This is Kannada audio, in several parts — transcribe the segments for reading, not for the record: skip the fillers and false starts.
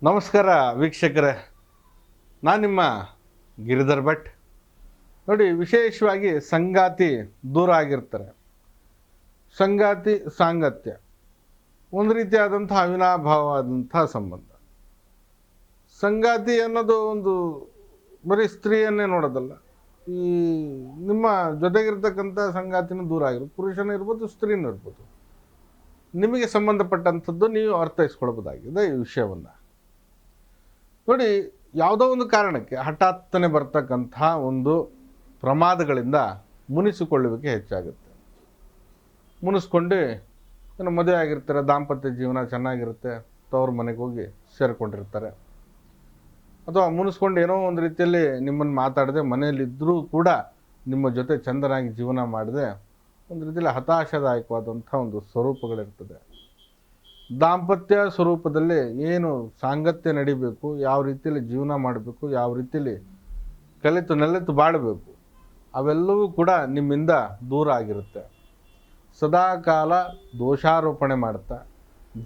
ನಮಸ್ಕಾರ ವೀಕ್ಷಕರೇ, ನಾನು ನಿಮ್ಮ ಗಿರಿಧರ್ ಭಟ್. ನೋಡಿ, ವಿಶೇಷವಾಗಿ ಸಂಗಾತಿ ದೂರ ಆಗಿರ್ತಾರೆ. ಸಂಗಾತಿ ಸಾಂಗತ್ಯ ಒಂದು ರೀತಿಯಾದಂಥ ಅವಿನಾಭಾವವಾದಂಥ ಸಂಬಂಧ. ಸಂಗಾತಿ ಅನ್ನೋದು ಒಂದು ಬರೀ ಸ್ತ್ರೀಯನ್ನೇ ನೋಡೋದಲ್ಲ. ಈ ನಿಮ್ಮ ಜೊತೆಗಿರ್ತಕ್ಕಂಥ ಸಂಗಾತಿನೂ ದೂರ ಆಗಿರೋದು, ಪುರುಷನೂ ಇರ್ಬೋದು, ಸ್ತ್ರೀನೂ ಇರ್ಬೋದು. ನಿಮಗೆ ಸಂಬಂಧಪಟ್ಟಂಥದ್ದು ನೀವು ಅರ್ಥೈಸ್ಕೊಳ್ಬೋದಾಗಿದೆ ಈ ವಿಷಯವನ್ನು. ನೋಡಿ, ಯಾವುದೋ ಒಂದು ಕಾರಣಕ್ಕೆ ಹಠಾತ್ತನೆ ಬರ್ತಕ್ಕಂಥ ಒಂದು ಪ್ರಮಾದಗಳಿಂದ ಮುನಿಸಿಕೊಳ್ಳುವಿಕೆ ಹೆಚ್ಚಾಗುತ್ತೆ. ಮುನಿಸ್ಕೊಂಡು ಏನು ಮದುವೆ ಆಗಿರ್ತಾರೆ, ದಾಂಪತ್ಯ ಜೀವನ ಚೆನ್ನಾಗಿರುತ್ತೆ, ತವ್ರ ಮನೆಗೆ ಹೋಗಿ ಸೇರಿಕೊಂಡಿರ್ತಾರೆ. ಅಥವಾ ಮುನಿಸ್ಕೊಂಡು ಏನೋ ಒಂದು ರೀತಿಯಲ್ಲಿ ನಿಮ್ಮನ್ನು ಮಾತಾಡದೆ ಮನೆಯಲ್ಲಿದ್ದರೂ ಕೂಡ ನಿಮ್ಮ ಜೊತೆ ಚಂದನಾಗಿ ಜೀವನ ಮಾಡದೆ ಒಂದು ರೀತಿಯಲ್ಲಿ ಹತಾಶಾದಾಯಕವಾದಂಥ ಒಂದು ಸ್ವರೂಪಗಳಿರ್ತದೆ. ದಾಂಪತ್ಯ ಸ್ವರೂಪದಲ್ಲಿ ಏನು ಸಾಂಗತ್ಯ ನಡಿಬೇಕು, ಯಾವ ರೀತಿಯಲ್ಲಿ ಜೀವನ ಮಾಡಬೇಕು, ಯಾವ ರೀತಿಯಲ್ಲಿ ಕಲಿತು ನೆಲೆತು ಬಾಳಬೇಕು, ಅವೆಲ್ಲವೂ ಕೂಡ ನಿಮ್ಮಿಂದ ದೂರ ಆಗಿರುತ್ತೆ. ಸದಾಕಾಲ ದೋಷಾರೋಪಣೆ ಮಾಡ್ತಾ,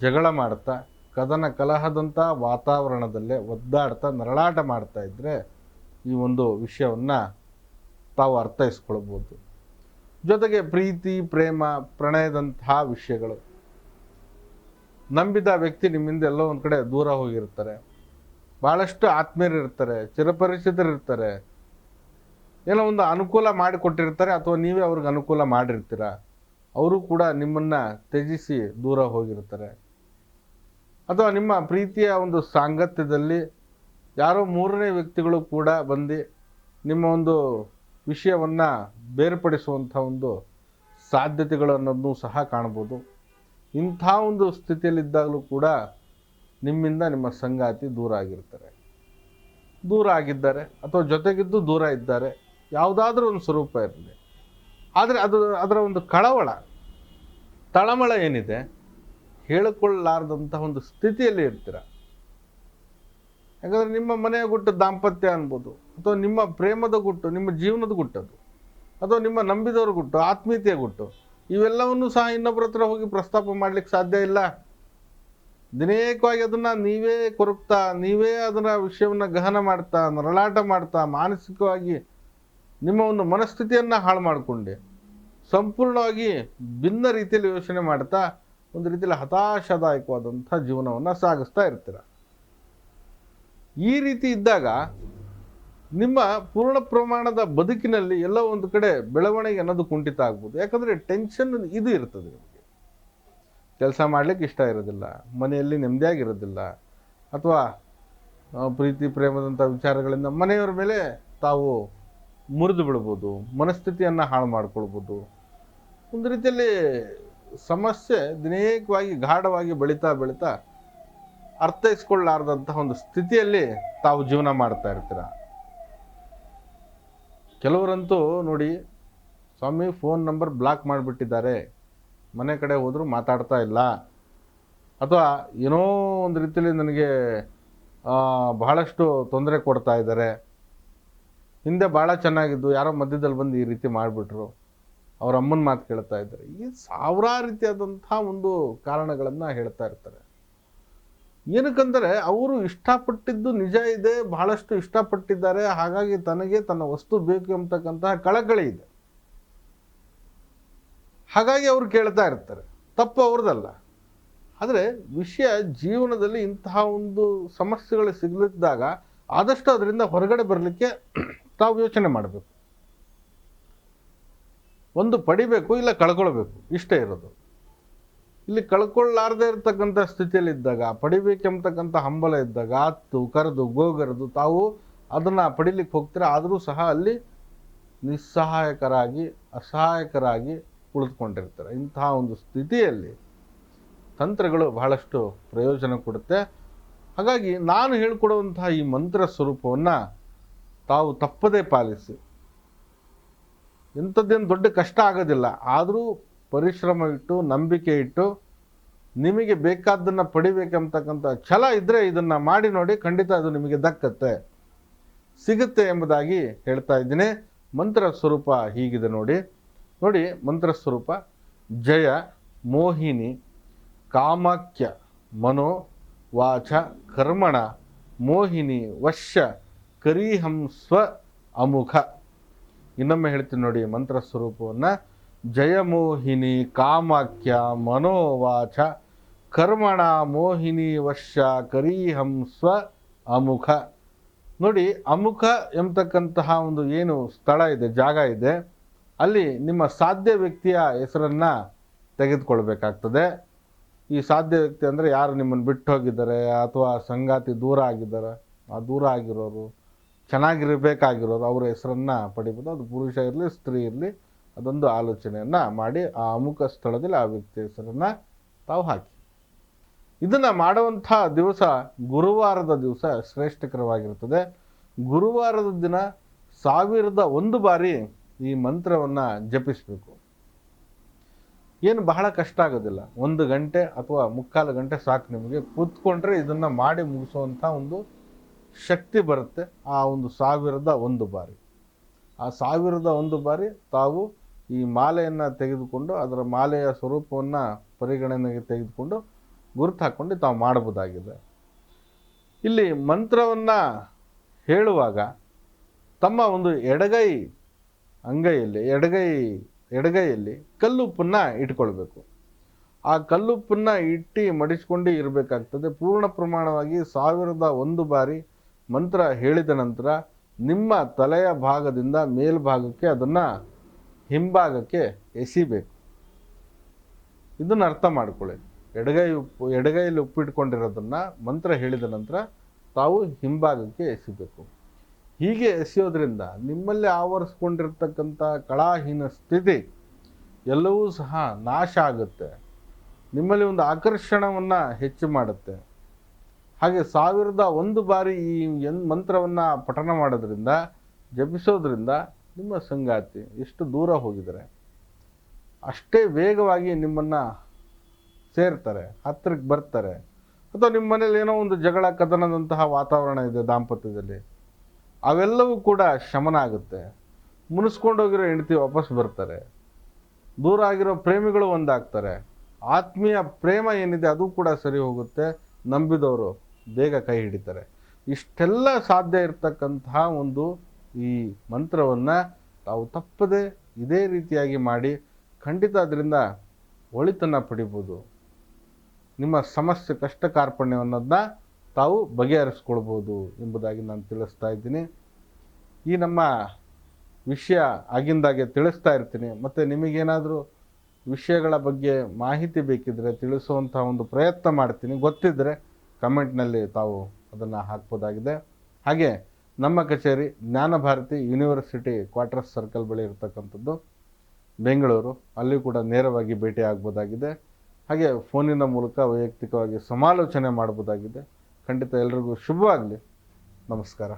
ಜಗಳ ಮಾಡ್ತಾ, ಕದನ ಕಲಹದಂಥ ವಾತಾವರಣದಲ್ಲೇ ಒದ್ದಾಡ್ತಾ ನರಳಾಟ ಮಾಡ್ತಾ ಇದ್ದರೆ ಈ ಒಂದು ವಿಷಯವನ್ನು ತಾವು ಅರ್ಥೈಸ್ಕೊಳ್ಬೋದು. ಜೊತೆಗೆ ಪ್ರೀತಿ, ಪ್ರೇಮ, ಪ್ರಣಯದಂತಹ ವಿಷಯಗಳು, ನಂಬಿದ ವ್ಯಕ್ತಿ ನಿಮ್ಮಿಂದ ಎಲ್ಲೋ ಒಂದು ಕಡೆ ದೂರ ಹೋಗಿರ್ತಾರೆ. ಭಾಳಷ್ಟು ಆತ್ಮೀಯರಿರ್ತಾರೆ, ಚಿರಪರಿಚಿತರಿರ್ತಾರೆ, ಏನೋ ಒಂದು ಅನುಕೂಲ ಮಾಡಿಕೊಟ್ಟಿರ್ತಾರೆ, ಅಥವಾ ನೀವೇ ಅವ್ರಿಗೆ ಅನುಕೂಲ ಮಾಡಿರ್ತೀರ. ಅವರು ಕೂಡ ನಿಮ್ಮನ್ನು ತ್ಯಜಿಸಿ ದೂರ ಹೋಗಿರ್ತಾರೆ. ಅಥವಾ ನಿಮ್ಮ ಪ್ರೀತಿಯ ಒಂದು ಸಾಂಗತ್ಯದಲ್ಲಿ ಯಾರೋ ಮೂರನೇ ವ್ಯಕ್ತಿಗಳು ಕೂಡ ಬಂದು ನಿಮ್ಮ ಒಂದು ವಿಷಯವನ್ನು ಬೇರ್ಪಡಿಸುವಂಥ ಒಂದು ಸಾಧ್ಯತೆಗಳು ಅನ್ನೋದನ್ನು ಸಹ ಕಾಣ್ಬೋದು. ಇಂಥ ಒಂದು ಸ್ಥಿತಿಯಲ್ಲಿದ್ದಾಗಲೂ ಕೂಡ ನಿಮ್ಮಿಂದ ನಿಮ್ಮ ಸಂಗಾತಿ ದೂರ ಆಗಿರ್ತಾರೆ, ದೂರ ಆಗಿದ್ದಾರೆ, ಅಥವಾ ಜೊತೆಗಿದ್ದು ದೂರ ಇದ್ದಾರೆ. ಯಾವುದಾದ್ರೂ ಒಂದು ಸ್ವರೂಪ ಇರಲಿ, ಆದರೆ ಅದರ ಒಂದು ಕಳವಳ, ತಳಮಳ ಏನಿದೆ, ಹೇಳಿಕೊಳ್ಳಲಾರ್ದಂಥ ಒಂದು ಸ್ಥಿತಿಯಲ್ಲಿ ಇರ್ತೀರ. ಯಾಕಂದರೆ ನಿಮ್ಮ ಮನೆಯ ಗುಟ್ಟು ದಾಂಪತ್ಯ ಅನ್ಬೋದು, ಅಥವಾ ನಿಮ್ಮ ಪ್ರೇಮದ ಗುಟ್ಟು, ನಿಮ್ಮ ಜೀವನದ ಗುಟ್ಟದು, ಅಥವಾ ನಿಮ್ಮ ನಂಬಿದವ್ರ ಗುಟ್ಟು, ಆತ್ಮೀಯತೆಯ ಗುಟ್ಟು, ಇವೆಲ್ಲವನ್ನೂ ಸಹ ಇನ್ನೊಬ್ಬರ ಹತ್ರ ಹೋಗಿ ಪ್ರಸ್ತಾಪ ಮಾಡಲಿಕ್ಕೆ ಸಾಧ್ಯ ಇಲ್ಲ. ದಿನೇಕವಾಗಿ ಅದನ್ನು ನೀವೇ ಕೊರಗ್ತಾ, ನೀವೇ ಅದರ ವಿಷಯವನ್ನು ಗಹನ ಮಾಡ್ತಾ, ನರಳಾಟ ಮಾಡ್ತಾ, ಮಾನಸಿಕವಾಗಿ ನಿಮ್ಮ ಒಂದು ಮನಸ್ಥಿತಿಯನ್ನು ಹಾಳು ಮಾಡಿಕೊಂಡು ಸಂಪೂರ್ಣವಾಗಿ ಭಿನ್ನ ರೀತಿಯಲ್ಲಿ ಯೋಚನೆ ಮಾಡ್ತಾ ಒಂದು ರೀತಿಯಲ್ಲಿ ಹತಾಶಾದಾಯಕವಾದಂಥ ಜೀವನವನ್ನು ಸಾಗಿಸ್ತಾ ಇರ್ತೀರ. ಈ ರೀತಿ ಇದ್ದಾಗ ನಿಮ್ಮ ಪೂರ್ಣ ಪ್ರಮಾಣದ ಬದುಕಿನಲ್ಲಿ ಎಲ್ಲೋ ಒಂದು ಕಡೆ ಬೆಳವಣಿಗೆ ಅನ್ನೋದು ಕುಂಠಿತ ಆಗ್ಬೋದು. ಯಾಕಂದರೆ ಟೆನ್ಷನ್ ಇದು ಇರ್ತದೆ. ನಿಮಗೆ ಕೆಲಸ ಮಾಡಲಿಕ್ಕೆ ಇಷ್ಟ ಇರೋದಿಲ್ಲ, ಮನೆಯಲ್ಲಿ ನೆಮ್ಮದಿಯಾಗಿರೋದಿಲ್ಲ, ಅಥವಾ ಪ್ರೀತಿ ಪ್ರೇಮದಂಥ ವಿಚಾರಗಳಿಂದ ಮನೆಯವರ ಮೇಲೆ ತಾವು ಮುರಿದು ಬಿಡ್ಬೋದು, ಮನಸ್ಥಿತಿಯನ್ನು ಹಾಳು ಮಾಡ್ಕೊಳ್ಬೋದು. ಒಂದು ರೀತಿಯಲ್ಲಿ ಸಮಸ್ಯೆ ದಿನೇಕವಾಗಿ ಗಾಢವಾಗಿ ಬೆಳೀತಾ ಬೆಳೀತಾ ಅರ್ಥೈಸ್ಕೊಳ್ಳಾರ್ದಂಥ ಒಂದು ಸ್ಥಿತಿಯಲ್ಲಿ ತಾವು ಜೀವನ ಮಾಡ್ತಾ ಇರ್ತೀರ. ಕೆಲವರಂತೂ ನೋಡಿ, ಸ್ವಾಮಿ ಫೋನ್ ನಂಬರ್ ಬ್ಲಾಕ್ ಮಾಡಿಬಿಟ್ಟಿದ್ದಾರೆ, ಮನೆ ಕಡೆ ಹೋದರೂ ಮಾತಾಡ್ತಾ ಇಲ್ಲ, ಅಥವಾ ಏನೋ ಒಂದು ರೀತಿಯಲ್ಲಿ ನನಗೆ ಬಹಳಷ್ಟು ತೊಂದರೆ ಕೊಡ್ತಾ ಇದ್ದಾರೆ, ಹಿಂದೆ ಭಾಳ ಚೆನ್ನಾಗಿದ್ದು ಯಾರೋ ಮಧ್ಯದಲ್ಲಿ ಬಂದು ಈ ರೀತಿ ಮಾಡಿಬಿಟ್ರು, ಅವ್ರ ಅಮ್ಮನ ಮಾತು ಕೇಳ್ತಾ ಇದ್ದಾರೆ. ಈ ಸಾವಿರಾರು ರೀತಿಯಾದಂಥ ಒಂದು ಕಾರಣಗಳನ್ನು ಹೇಳ್ತಾ ಇರ್ತಾರೆ. ಏನಕ್ಕಂದರೆ ಅವರು ಇಷ್ಟಪಟ್ಟಿದ್ದು ನಿಜ ಇದೆ, ಬಹಳಷ್ಟು ಇಷ್ಟಪಟ್ಟಿದ್ದಾರೆ, ಹಾಗಾಗಿ ತನಗೆ ತನ್ನ ವಸ್ತು ಬೇಕು ಎಂಬತಕ್ಕಂತಹ ಕಳಕಳಿ ಇದೆ, ಹಾಗಾಗಿ ಅವರು ಕೇಳ್ತಾ ಇರ್ತಾರೆ. ತಪ್ಪು ಅವ್ರದ್ದಲ್ಲ. ಆದರೆ ವಿಷಯ ಜೀವನದಲ್ಲಿ ಇಂತಹ ಒಂದು ಸಮಸ್ಯೆಗಳು ಸಿಗಲಿದ್ದಾಗ ಆದಷ್ಟು ಅದರಿಂದ ಹೊರಗಡೆ ಬರಲಿಕ್ಕೆ ತಾವು ಯೋಚನೆ ಮಾಡಬೇಕು. ಒಂದು ಪಡಿಬೇಕು, ಇಲ್ಲ ಕಳ್ಕೊಳ್ಬೇಕು, ಇಷ್ಟೇ ಇರೋದು. ಇಲ್ಲಿ ಕಳ್ಕೊಳ್ಳಾರ್ದೇ ಇರತಕ್ಕಂಥ ಸ್ಥಿತಿಯಲ್ಲಿದ್ದಾಗ, ಪಡಿಬೇಕೆಂಬತಕ್ಕಂಥ ಹಂಬಲ ಇದ್ದಾಗ ಅತ್ತು ಕರೆದು ಗೋಗರೆದು ತಾವು ಅದನ್ನು ಪಡಿಲಿಕ್ಕೆ ಹೋಗ್ತೀರ. ಆದರೂ ಸಹ ಅಲ್ಲಿ ನಿಸ್ಸಹಾಯಕರಾಗಿ, ಅಸಹಾಯಕರಾಗಿ ಕುಳಿತುಕೊಂಡಿರ್ತಾರೆ. ಇಂತಹ ಒಂದು ಸ್ಥಿತಿಯಲ್ಲಿ ತಂತ್ರಗಳು ಬಹಳಷ್ಟು ಪ್ರಯೋಜನ ಕೊಡುತ್ತೆ. ಹಾಗಾಗಿ ನಾನು ಹೇಳಿಕೊಡುವಂತಹ ಈ ಮಂತ್ರ ಸ್ವರೂಪವನ್ನು ತಾವು ತಪ್ಪದೇ ಪಾಲಿಸಿ. ಇಂಥದ್ದೇನು ದೊಡ್ಡ ಕಷ್ಟ ಆಗೋದಿಲ್ಲ, ಆದರೂ ಪರಿಶ್ರಮ ಇಟ್ಟು, ನಂಬಿಕೆ ಇಟ್ಟು, ನಿಮಗೆ ಬೇಕಾದ್ದನ್ನು ಪಡಿಬೇಕೆಂಬತಕ್ಕಂಥ ಛಲ ಇದ್ದರೆ ಇದನ್ನು ಮಾಡಿ ನೋಡಿ, ಖಂಡಿತ ಅದು ನಿಮಗೆ ದಕ್ಕತ್ತೆ, ಸಿಗುತ್ತೆ ಎಂಬುದಾಗಿ ಹೇಳ್ತಾ ಇದ್ದೀನಿ. ಮಂತ್ರ ಸ್ವರೂಪ ಹೀಗಿದೆ ನೋಡಿ. ಮಂತ್ರ ಸ್ವರೂಪ: ಜಯ, ಮೋಹಿನಿ, ಕಾಮಾಖ್ಯ, ಮನೋ, ವಾಚ ಕರ್ಮಣ ಮೋಹಿನಿ ವಶ್ಯ ಕರೀಹಂ ಸ್ವ ಅಮುಖ. ಇನ್ನೊಮ್ಮೆ ಹೇಳ್ತೀನಿ ನೋಡಿ ಮಂತ್ರ ಸ್ವರೂಪವನ್ನು. ಜಯಮೋಹಿನಿ ಕಾಮಾಖ್ಯ ಮನೋವಾಚ ಕರ್ಮಣ ಮೋಹಿನಿ ವಶ್ಯ ಕರೀಹಂ ಸ್ವ ಅಮುಖ. ನೋಡಿ, ಅಮುಖ ಎಂಬತಕ್ಕಂತಹ ಒಂದು ಏನು ಸ್ಥಳ ಇದೆ, ಜಾಗ ಇದೆ, ಅಲ್ಲಿ ನಿಮ್ಮ ಸಾಧ್ಯ ವ್ಯಕ್ತಿಯ ಹೆಸರನ್ನು ತೆಗೆದುಕೊಳ್ಬೇಕಾಗ್ತದೆ. ಈ ಸಾಧ್ಯ ವ್ಯಕ್ತಿ ಅಂದರೆ ಯಾರು ನಿಮ್ಮನ್ನು ಬಿಟ್ಟು ಹೋಗಿದ್ದಾರೆ ಅಥವಾ ಸಂಗಾತಿ ದೂರ ಆಗಿದ್ದಾರೆ, ಆ ದೂರ ಆಗಿರೋರು, ಚೆನ್ನಾಗಿರಬೇಕಾಗಿರೋರು, ಅವರ ಹೆಸರನ್ನು ಪಡಿಬೋದು. ಅದು ಪುರುಷ ಇರಲಿ ಸ್ತ್ರೀ ಇರಲಿ, ಅದೊಂದು ಆಲೋಚನೆಯನ್ನು ಮಾಡಿ ಆ ಅಮುಖ ಸ್ಥಳದಲ್ಲಿ ಆ ವ್ಯಕ್ತಿಯ ಹೆಸರನ್ನು ತಾವು ಹಾಕಿ. ಇದನ್ನು ಮಾಡುವಂಥ ದಿವಸ ಗುರುವಾರದ ದಿವಸ ಶ್ರೇಷ್ಠಕರವಾಗಿರ್ತದೆ. ಗುರುವಾರದ ದಿನ 1001 ಬಾರಿ ಈ ಮಂತ್ರವನ್ನು ಜಪಿಸಬೇಕು. ಏನು ಬಹಳ ಕಷ್ಟ ಆಗೋದಿಲ್ಲ, 1 ಗಂಟೆ ಅಥವಾ 3/4 ಗಂಟೆ ಸಾಕು. ನಿಮಗೆ ಕೂತ್ಕೊಂಡ್ರೆ ಇದನ್ನು ಮಾಡಿ ಮುಗಿಸುವಂಥ ಒಂದು ಶಕ್ತಿ ಬರುತ್ತೆ. ಆ ಒಂದು 1001 ಬಾರಿ, ಆ 1001 ಬಾರಿ ತಾವು ಈ ಮಾಲೆಯನ್ನು ತೆಗೆದುಕೊಂಡು ಅದರ ಮಾಲೆಯ ಸ್ವರೂಪವನ್ನು ಪರಿಗಣನೆಗೆ ತೆಗೆದುಕೊಂಡು ಗುರುತು ಹಾಕ್ಕೊಂಡು ತಾವು ಮಾಡಬಹುದಾಗಿದೆ. ಇಲ್ಲಿ ಮಂತ್ರವನ್ನು ಹೇಳುವಾಗ ತಮ್ಮ ಒಂದು ಎಡಗೈ ಅಂಗೈಯಲ್ಲಿ ಎಡಗೈಯಲ್ಲಿ ಕಲ್ಲುಪ್ಪನ್ನು ಇಟ್ಕೊಳ್ಬೇಕು. ಆ ಕಲ್ಲುಪ್ಪನ್ನು ಇಟ್ಟು ಮಡಿಸ್ಕೊಂಡು ಇರಬೇಕಾಗ್ತದೆ. ಪೂರ್ಣ ಪ್ರಮಾಣವಾಗಿ 1001 ಬಾರಿ ಮಂತ್ರ ಹೇಳಿದ ನಂತರ ನಿಮ್ಮ ತಲೆಯ ಭಾಗದಿಂದ ಮೇಲ್ಭಾಗಕ್ಕೆ ಅದನ್ನು ಹಿಂಭಾಗಕ್ಕೆ ಎಸಿಬೇಕು. ಇದನ್ನು ಅರ್ಥ ಮಾಡ್ಕೊಳ್ಳಿ. ಎಡಗೈಯಲ್ಲಿ ಉಪ್ಪಿಟ್ಕೊಂಡಿರೋದನ್ನು ಮಂತ್ರ ಹೇಳಿದ ನಂತರ ತಾವು ಹಿಂಭಾಗಕ್ಕೆ ಎಸಿಬೇಕು. ಹೀಗೆ ಎಸೆಯೋದ್ರಿಂದ ನಿಮ್ಮಲ್ಲಿ ಆವರಿಸ್ಕೊಂಡಿರ್ತಕ್ಕಂಥ ಕಳಾಹೀನ ಸ್ಥಿತಿ ಎಲ್ಲವೂ ಸಹ ನಾಶ ಆಗುತ್ತೆ. ನಿಮ್ಮಲ್ಲಿ ಒಂದು ಆಕರ್ಷಣವನ್ನು ಹೆಚ್ಚು ಮಾಡುತ್ತೆ. ಹಾಗೆ 1001 ಬಾರಿ ಈ ಮಂತ್ರವನ್ನು ಪಠನ ಮಾಡೋದ್ರಿಂದ, ಜಪಿಸೋದ್ರಿಂದ ನಿಮ್ಮ ಸಂಗಾತಿ ಎಷ್ಟು ದೂರ ಹೋಗಿದ್ದಾರೆ ಅಷ್ಟೇ ವೇಗವಾಗಿ ನಿಮ್ಮನ್ನು ಸೇರ್ತಾರೆ, ಹತ್ತಿರಕ್ಕೆ ಬರ್ತಾರೆ. ಅಥವಾ ನಿಮ್ಮ ಮನೇಲಿ ಏನೋ ಒಂದು ಜಗಳ ಕದನದಂತಹ ವಾತಾವರಣ ಇದೆ ದಾಂಪತ್ಯದಲ್ಲಿ, ಅವೆಲ್ಲವೂ ಕೂಡ ಶಮನ ಆಗುತ್ತೆ. ಮುನಿಸ್ಕೊಂಡೋಗಿರೋ ಹೆಂಡತಿ ವಾಪಸ್ ಬರ್ತಾರೆ. ದೂರ ಆಗಿರೋ ಪ್ರೇಮಿಗಳು ಒಂದಾಗ್ತಾರೆ. ಆತ್ಮೀಯ ಪ್ರೇಮ ಏನಿದೆ ಅದು ಕೂಡ ಸರಿ ಹೋಗುತ್ತೆ. ನಂಬಿದವರು ಬೇಗ ಕೈ ಹಿಡಿತಾರೆ. ಇಷ್ಟೆಲ್ಲ ಸಾಧ್ಯ ಇರತಕ್ಕಂತಹ ಒಂದು ಈ ಮಂತ್ರವನ್ನು ತಾವು ತಪ್ಪದೆ ಇದೇ ರೀತಿಯಾಗಿ ಮಾಡಿ ಖಂಡಿತ ಅದರಿಂದ ಒಳಿತನ್ನು ಪಡಿಬೋದು. ನಿಮ್ಮ ಸಮಸ್ಯೆ ಕಷ್ಟ ಕಾರ್ಪಣ್ಯವನ್ನೋದನ್ನ ತಾವು ಬಗೆಹರಿಸ್ಕೊಳ್ಬೋದು ಎಂಬುದಾಗಿ ನಾನು ತಿಳಿಸ್ತಾ ಇದ್ದೀನಿ. ಈ ನಮ್ಮ ವಿಷಯ ಆಗಿಂದಾಗೆ ತಿಳಿಸ್ತಾ ಇರ್ತೀನಿ. ಮತ್ತು ನಿಮಗೇನಾದರೂ ವಿಷಯಗಳ ಬಗ್ಗೆ ಮಾಹಿತಿ ಬೇಕಿದ್ದರೆ ತಿಳಿಸುವಂಥ ಒಂದು ಪ್ರಯತ್ನ ಮಾಡ್ತೀನಿ. ಗೊತ್ತಿದ್ದರೆ ಕಮೆಂಟ್ನಲ್ಲಿ ತಾವು ಅದನ್ನು ಹಾಕ್ಬೋದಾಗಿದೆ. ಹಾಗೆ ನಮ್ಮ ಕಚೇರಿ ಜ್ಞಾನಭಾರತಿ ಯೂನಿವರ್ಸಿಟಿ ಕ್ವಾರ್ಟರ್ಸ್ ಸರ್ಕಲ್ ಬಳಿ ಇರತಕ್ಕಂಥದ್ದು ಬೆಂಗಳೂರು. ಅಲ್ಲಿ ಕೂಡ ನೇರವಾಗಿ ಭೇಟಿ ಆಗ್ಬೋದಾಗಿದೆ. ಹಾಗೆ ಫೋನಿನ ಮೂಲಕ ವೈಯಕ್ತಿಕವಾಗಿ ಸಮಾಲೋಚನೆ ಮಾಡ್ಬೋದಾಗಿದೆ. ಖಂಡಿತ ಎಲ್ರಿಗೂ ಶುಭವಾಗಲಿ. ನಮಸ್ಕಾರ.